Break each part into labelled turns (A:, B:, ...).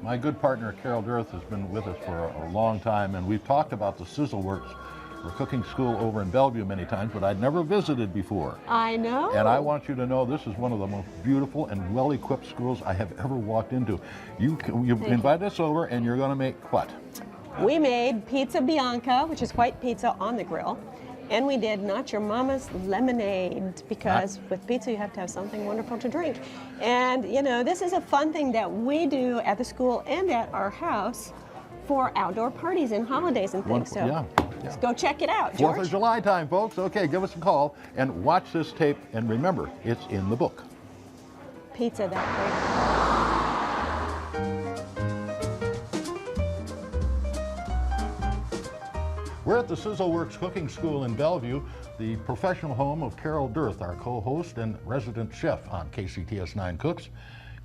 A: My good partner Carol Searth has been with us for a long time, and we've talked about the Sizzleworks Cooking School over in Bellevue many times, but I'd never visited before.
B: I know.
A: And I want you to know this is one of the most beautiful and well-equipped schools I have ever walked into. You invited us over, and you're going to make what?
B: We made Pizza Bianca, which is white pizza on the grill. And we did Not Your Mama's Lemonade, because with pizza you have to have something wonderful to drink. And you know, this is a fun thing that we do at the school and at our house for outdoor parties and holidays and things.
A: Wonderful.
B: So let's go check it out, George.
A: 4th of July time, folks. Okay, give us a call and watch this tape. And remember, it's in the book.
B: Pizza that great.
A: We're at the Sizzleworks Cooking School in Bellevue, the professional home of Carol Searth, our co-host and resident chef on KCTS 9 Cooks.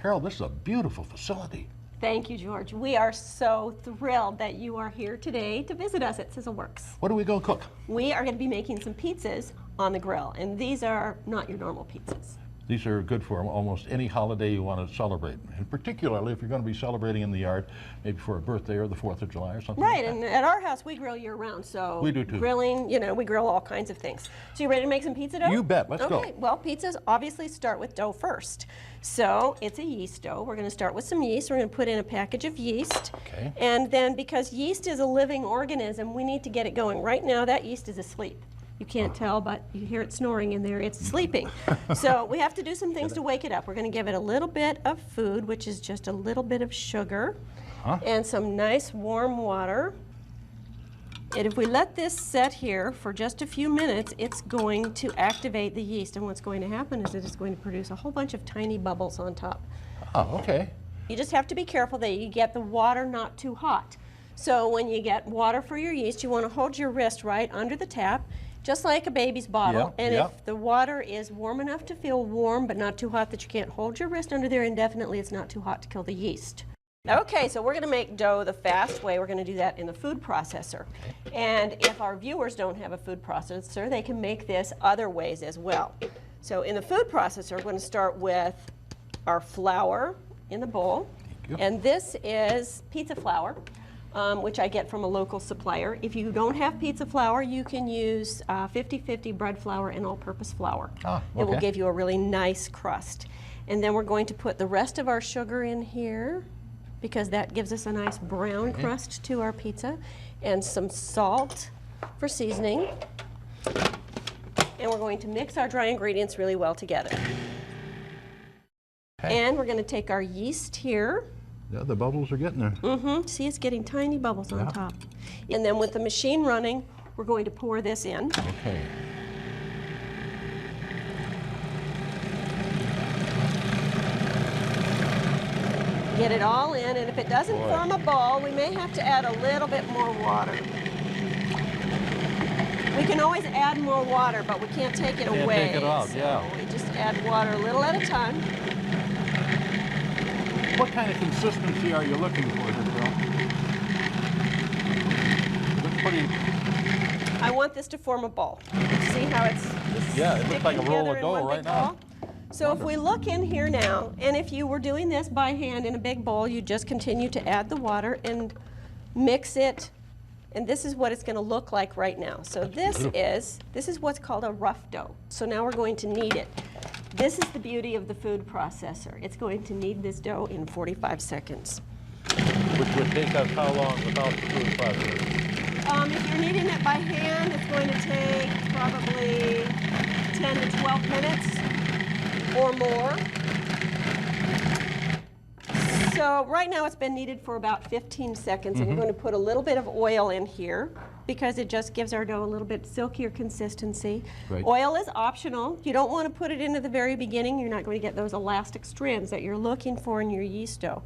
A: Carol, this is a beautiful facility.
B: Thank you, George. We are so thrilled that you are here today to visit us at Sizzleworks.
A: What are we going to cook?
B: We are going to be making some pizzas on the grill, and these are not your normal pizzas.
A: These are good for almost any holiday you want to celebrate, and particularly if you're going to be celebrating in the yard, maybe for a birthday or the 4th of July or something.
B: Right,
A: like that.
B: and at our house we grill year-round, so
A: we do too.
B: Grilling, you know, we grill all kinds of things. So you ready to make some pizza dough?
A: You bet. Let's go.
B: Okay. Well, pizzas obviously start with dough first. So it's a yeast dough. We're going to start with some yeast. We're going to put in a package of yeast.
A: Okay.
B: And then because yeast is a living organism, we need to get it going. Right now that yeast is asleep. You can't tell, but you hear it snoring in there. It's sleeping. So we have to do some things to wake it up. We're going to give it a little bit of food, which is just a little bit of sugar, and some nice warm water. And if we let this set here for just a few minutes, it's going to activate the yeast. And what's going to happen is it's going to produce a whole bunch of tiny bubbles on top.
A: Oh, okay.
B: You just have to be careful that you get the water not too hot. So when you get water for your yeast, you want to hold your wrist right under the tap, just like a baby's bottle. If the water is warm enough to feel warm, but not too hot that you can't hold your wrist under there indefinitely, it's not too hot to kill the yeast. Okay, so we're going to make dough the fast way. We're going to do that in the food processor. And if our viewers don't have a food processor, they can make this other ways as well. So in the food processor, we're going to start with our flour in the bowl. And this is pizza flour, which I get from a local supplier. If you don't have pizza flour, you can use 50-50 bread flour and all-purpose flour. It will give you a really nice crust. And then we're going to put the rest of our sugar in here, because that gives us a nice brown crust to our pizza, and some salt for seasoning. And we're going to mix our dry ingredients really well together. And we're going to take our yeast here.
A: Yeah, the bubbles are getting there.
B: See, it's getting tiny bubbles on top. And then with the machine running, we're going to pour this in.
A: Okay.
B: Get it all in, and if it doesn't form a ball, we may have to add a little bit more water. We can always add more water, but we can't take it away.
A: Take it out,
B: so we just add water a little at a time.
A: What kind of consistency are you looking for here, Carol? Looks pretty...
B: I want this to form a ball. See how it's
A: it looks like a roll of dough right now.
B: So if we look in here now, and if you were doing this by hand in a big bowl, you just continue to add the water and mix it, and this is what it's going to look like right now. So this is what's called a rough dough. So now we're going to knead it. This is the beauty of the food processor. It's going to knead this dough in 45 seconds.
A: Which would take us how long without the food processor?
B: If you're kneading it by hand, it's going to take probably 10 to 12 minutes or more. So right now it's been kneaded for about 15 seconds, and we're going to put a little bit of oil in here because it just gives our dough a little bit silkier consistency. Oil is optional. You don't want to put it in at the very beginning. You're not going to get those elastic strands that you're looking for in your yeast dough.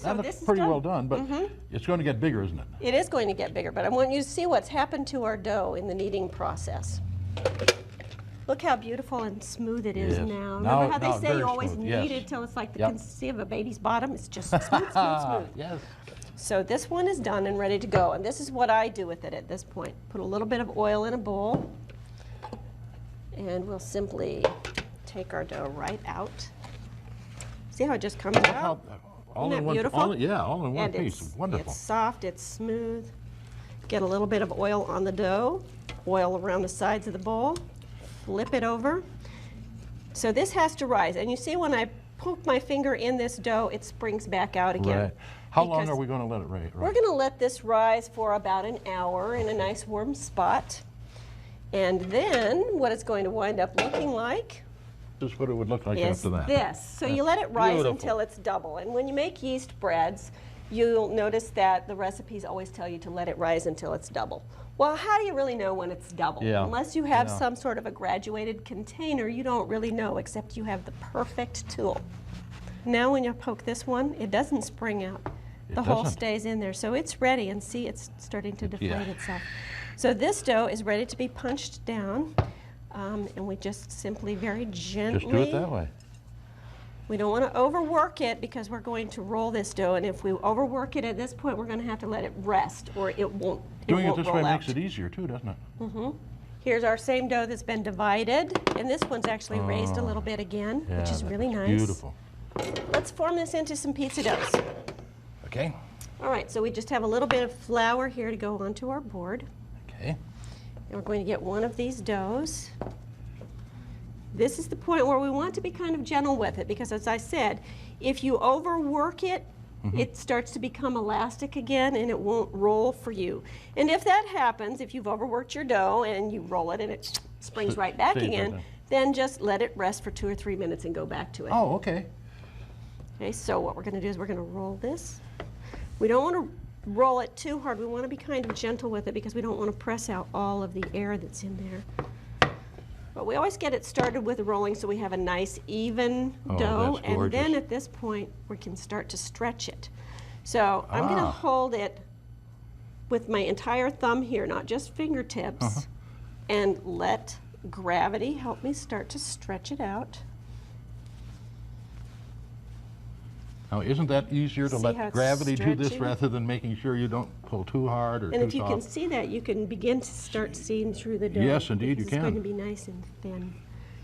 A: That looks pretty well done, but it's going to get bigger, isn't it?
B: It is going to get bigger, but I want you to see what's happened to our dough in the kneading process. Look how beautiful and smooth it is
A: Yes.
B: now.
A: Now-
B: Remember how
A: now
B: they say
A: very
B: you always
A: smooth,
B: knead
A: yes.
B: it till it's like the
A: Yep.
B: consistency of a baby's bottom? It's just smooth, smooth, smooth.
A: Yes.
B: So this one is done and ready to go. And this is what I do with it at this point. Put a little bit of oil in a bowl. And we'll simply take our dough right out. See how it just comes out?
A: All
B: Isn't
A: in
B: that
A: one,
B: beautiful?
A: all in one
B: And
A: piece.
B: it's,
A: Wonderful.
B: it's soft, it's smooth. Get a little bit of oil on the dough, oil around the sides of the bowl, flip it over. So this has to rise. And you see when I poke my finger in this dough, it springs back out again.
A: Right. How long
B: Because
A: are we going to let it rise?
B: We're going to let this rise for about an hour in a nice warm spot. And then what it's going to wind up looking like
A: This is what it would look like
B: is
A: after that.
B: this. So you let it rise
A: Beautiful.
B: until it's double. And when you make yeast breads, you'll notice that the recipes always tell you to let it rise until it's double. Well, how do you really know when it's double?
A: Yeah.
B: Unless you have
A: Yeah.
B: some sort of a graduated container, you don't really know, except you have the perfect tool. Now when you poke this one, it doesn't spring out. The hole
A: doesn't.
B: stays in there. So it's ready, and see, it's starting to deflate
A: Yeah.
B: itself. So this dough is ready to be punched down, and we just simply very gently.
A: Just do it that way.
B: We don't want to overwork it because we're going to roll this dough, and if we overwork it at this point, we're going to have to let it rest, or it won't.
A: Doing it
B: won't
A: this
B: roll
A: way
B: out.
A: makes it easier too, doesn't it?
B: Here's our same dough that's been divided, and this one's actually raised a little bit again, which
A: Yeah,
B: is really
A: that's
B: nice.
A: Beautiful.
B: Let's form this into some pizza doughs.
A: Okay.
B: All right, so we just have a little bit of flour here to go onto our board.
A: Okay.
B: And we're going to get one of these doughs. This is the point where we want to be kind of gentle with it, because as I said, if you overwork it, it starts to become elastic again and it won't roll for you. And if that happens, if you've overworked your dough and you roll it and it springs right back
A: Stays right
B: again,
A: there.
B: then just let it rest for 2 or 3 minutes and go back to it.
A: Oh, okay.
B: Okay, so what we're going to do is we're going to roll this. We don't want to roll it too hard. We want to be kind of gentle with it because we don't want to press out all of the air that's in there. But we always get it started with rolling so we have a nice even
A: Oh,
B: dough,
A: that's
B: and then
A: gorgeous.
B: at this point we can start to stretch it. So I'm going to hold it with my entire thumb here, not just fingertips, and let gravity help me start to stretch it out.
A: Now, isn't that easier to
B: See how
A: let
B: it's
A: gravity do this
B: stretching?
A: rather than making sure you don't pull too hard or
B: And
A: too
B: if you
A: soft?
B: can see that, you can begin to start seeing through the dough.
A: Yes, indeed, you
B: because It's going to
A: can.
B: be nice and thin.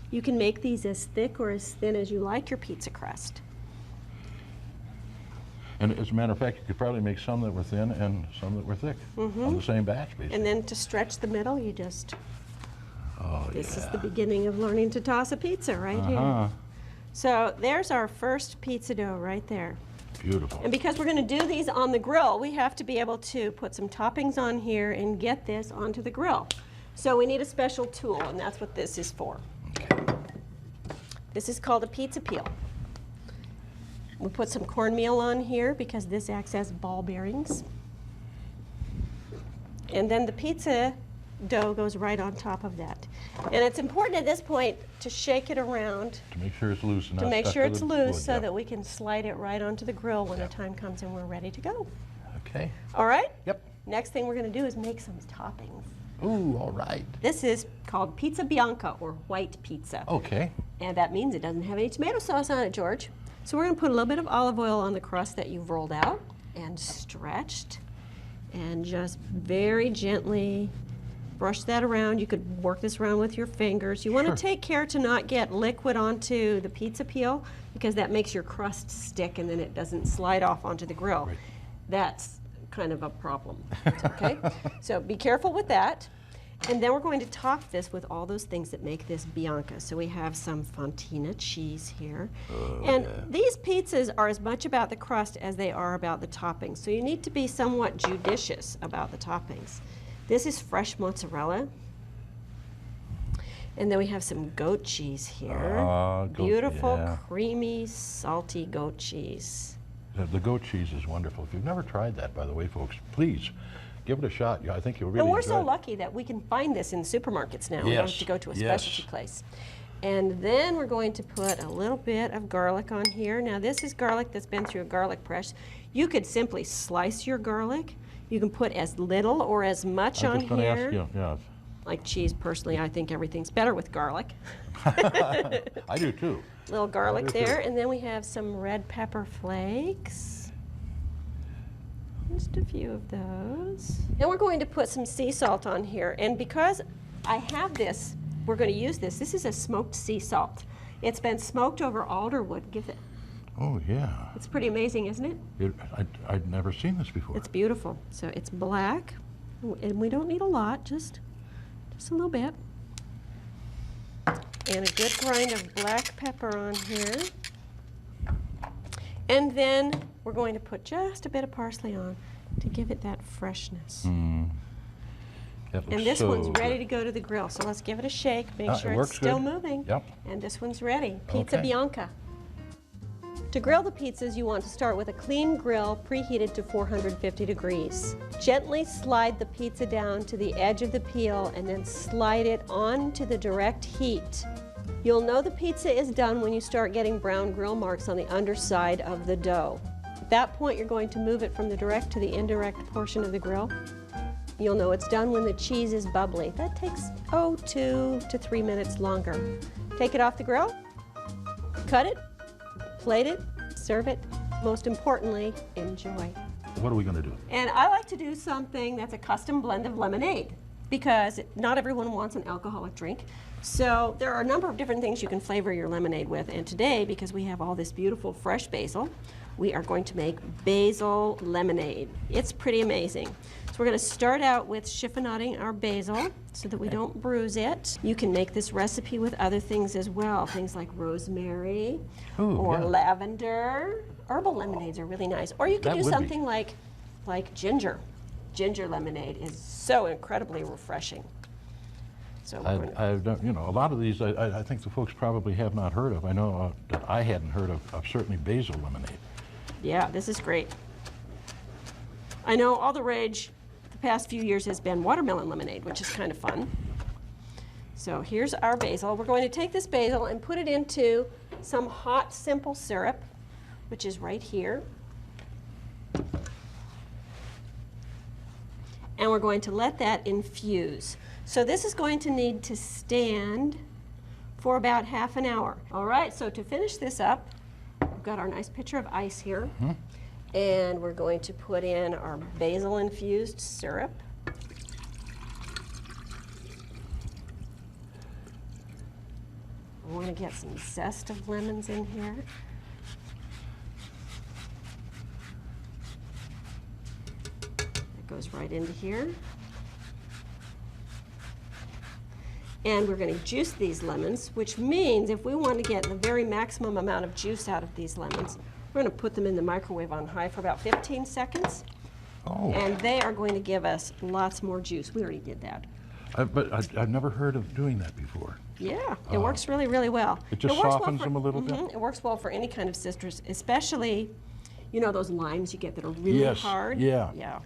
B: You can make these as thick or as thin as you like your pizza crust.
A: And as a matter of fact, you could probably make some that were thin and some that were thick on the same batch, basically.
B: And then to stretch the middle, you just,
A: Oh,
B: this is
A: yeah.
B: the beginning of learning to toss a pizza right here.
A: Uh-huh.
B: So there's our first pizza dough right there.
A: Beautiful.
B: And because we're going to do these on the grill, we have to be able to put some toppings on here and get this onto the grill. So we need a special tool, and that's what this is for.
A: Okay.
B: This is called a pizza peel. We'll put some cornmeal on here because this acts as ball bearings. And then the pizza dough goes right on top of that. And it's important at this point to shake it around
A: To make sure it's loose and
B: to
A: not
B: make
A: stuck
B: sure
A: to
B: it's
A: the
B: loose
A: wood,
B: so
A: yeah.
B: that we can slide it right onto the grill when
A: Yeah.
B: the time comes and we're ready to go.
A: Okay.
B: All right?
A: Yep.
B: Next thing we're going to do is make some toppings.
A: Ooh, all right.
B: This is called Pizza Bianca, or white pizza.
A: Okay.
B: And that means it doesn't have any tomato sauce on it, George. So we're going to put a little bit of olive oil on the crust that you've rolled out and stretched, and just very gently brush that around. You could work this around with your fingers. You want
A: Sure.
B: to take care to not get liquid onto the pizza peel because that makes your crust stick and then it doesn't slide off onto the grill.
A: Right.
B: That's kind of a problem. Okay? So be careful with that. And then we're going to top this with all those things that make this Bianca. So we have some Fontina cheese here. And these pizzas are as much about the crust as they are about the toppings. So you need to be somewhat judicious about the toppings. This is fresh mozzarella. And then we have some goat cheese here.
A: Goat,
B: Beautiful,
A: yeah.
B: creamy, salty goat cheese.
A: The goat cheese is wonderful. If you've never tried that, by the way, folks, please give it a shot. Yeah, I think you'll really
B: And we're
A: enjoy
B: so
A: it.
B: lucky that we can find this in supermarkets now. We don't have
A: Yes,
B: to go to a
A: yes.
B: specialty place. And then we're going to put a little bit of garlic on here. Now this is garlic that's been through a garlic press. You could simply slice your garlic. You can put as little or as much
A: I was
B: on
A: just going to
B: here.
A: ask you, yeah.
B: like cheese, personally, I think everything's better with garlic.
A: I do too.
B: Little garlic there, and then we have some red pepper flakes. Just a few of those. Then we're going to put some sea salt on here, and because I have this, we're going to use this. This is a smoked sea salt. It's been smoked over alder wood. Give it.
A: Oh yeah.
B: It's pretty amazing, isn't it?
A: I'd never seen this before.
B: It's beautiful. So it's black, and we don't need a lot, just a little bit. And a good grind of black pepper on here. And then we're going to put just a bit of parsley on to give it that freshness.
A: And
B: this one's ready to go to the grill. So let's give it a shake, make sure it's still moving.
A: Yep.
B: And this one's ready. Pizza Bianca. To grill the pizzas, you want to start with a clean grill preheated to 450 degrees. Gently slide the pizza down to the edge of the peel and then slide it onto the direct heat. You'll know the pizza is done when you start getting brown grill marks on the underside of the dough. At that point, you're going to move it from the direct to the indirect portion of the grill. You'll know it's done when the cheese is bubbly. That takes, 2 to 3 minutes longer. Take it off the grill, cut it, plate it, serve it. Most importantly, enjoy.
A: What are we going to do?
B: And I like to do something that's a custom blend of lemonade because not everyone wants an alcoholic drink. So there are a number of different things you can flavor your lemonade with. And today, because we have all this beautiful fresh basil, we are going to make basil lemonade. It's pretty amazing. So we're going to start out with chiffonading our basil so that we don't bruise it. You can make this recipe with other things as well, things like rosemary or lavender. Herbal lemonades are really nice. Or you can do something like ginger. Ginger lemonade is so incredibly refreshing. So
A: I've done, a lot of these I think the folks probably have not heard of. I know that I hadn't heard of certainly basil lemonade.
B: Yeah, this is great. I know all the rage the past few years has been watermelon lemonade, which is kind of fun. So here's our basil. We're going to take this basil and put it into some hot simple syrup, which is right here. And we're going to let that infuse. So this is going to need to stand for about half an hour. All right, so to finish this up, we've got our nice pitcher of ice here. And we're going to put in our basil infused syrup. We want to get some zest of lemons in here. That goes right into here. And we're going to juice these lemons, which means if we want to get the very maximum amount of juice out of these lemons, we're going to put them in the microwave on high for about 15 seconds.
A: Oh.
B: And they are going to give us lots more juice. We already did that.
A: But I've never heard of doing that before.
B: Yeah, it works really, really well.
A: It just softens them a little bit?
B: It works well for any kind of citrus, especially, those limes you get that are really hard.
A: Yeah.
B: Yeah.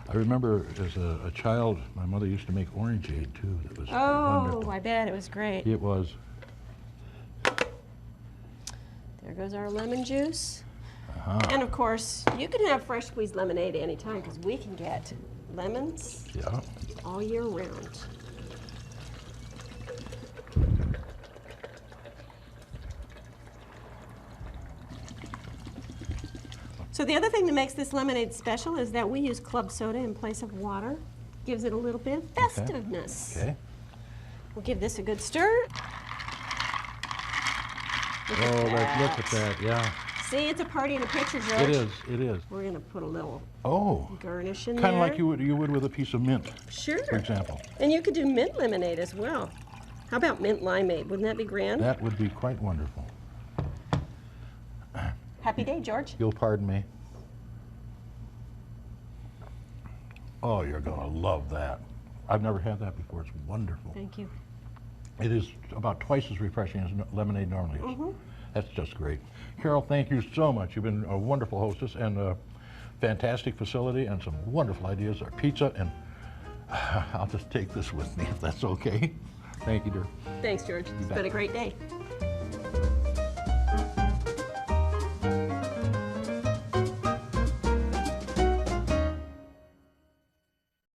A: I remember as a child, my mother used to make orangeade too. That was wonderful.
B: I bet it was great.
A: It was.
B: There goes our lemon juice. And of course, you can have fresh squeezed lemonade anytime because we can get lemons all year round. So the other thing that makes this lemonade special is that we use club soda in place of water. Gives it a little bit of festiveness.
A: Okay.
B: We'll give this a good stir.
A: Look at that, yeah.
B: See, it's a party in a picture, George.
A: It is.
B: We're going to put a little garnish in there.
A: Kind of like you would with a piece of mint.
B: Sure.
A: For example.
B: And you could do mint lemonade as well. How about mint limeade? Wouldn't that be grand?
A: That would be quite wonderful.
B: Happy day, George.
A: You'll pardon me. Oh, you're going to love that. I've never had that before. It's wonderful.
B: Thank you.
A: It is about twice as refreshing as lemonade normally is. That's just great. Carol, thank you so much. You've been a wonderful hostess and a fantastic facility and some wonderful ideas. Our pizza, and I'll just take this with me if that's okay. Thank you, dear.
B: Thanks, George. It's been a great day.